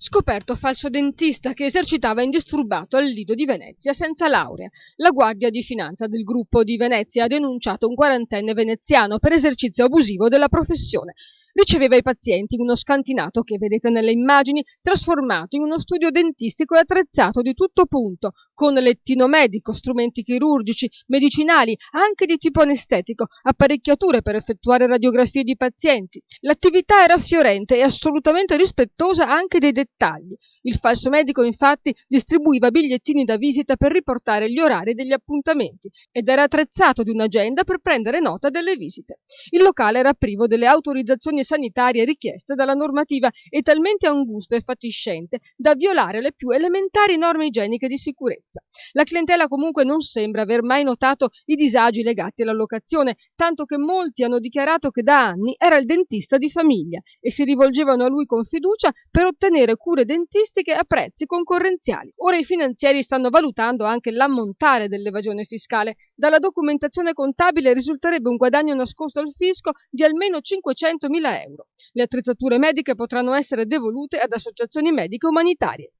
Scoperto falso dentista che esercitava indisturbato al Lido di Venezia senza laurea. La Guardia di Finanza del gruppo di Venezia ha denunciato un quarantenne veneziano per esercizio abusivo della professione. Riceveva i pazienti in uno scantinato che vedete nelle immagini, trasformato in uno studio dentistico e attrezzato di tutto punto, con lettino medico, strumenti chirurgici, medicinali, anche di tipo anestetico, apparecchiature per effettuare radiografie di pazienti. L'attività era fiorente e assolutamente rispettosa anche dei dettagli. Il falso medico, infatti, distribuiva bigliettini da visita per riportare gli orari degli appuntamenti ed era attrezzato di un'agenda per prendere nota delle visite. Il locale era privo delle autorizzazioni sanitarie richieste dalla normativa e talmente angusto e fatiscente da violare le più elementari norme igieniche di sicurezza. La clientela comunque non sembra aver mai notato i disagi legati alla locazione, tanto che molti hanno dichiarato che da anni era il dentista di famiglia e si rivolgevano a lui con fiducia per ottenere cure dentistiche a prezzi concorrenziali. Ora i finanzieri stanno valutando anche l'ammontare dell'evasione fiscale. Dalla documentazione contabile risulterebbe un guadagno nascosto al fisco di almeno 500.000 euro. Le attrezzature mediche potranno essere devolute ad associazioni mediche umanitarie.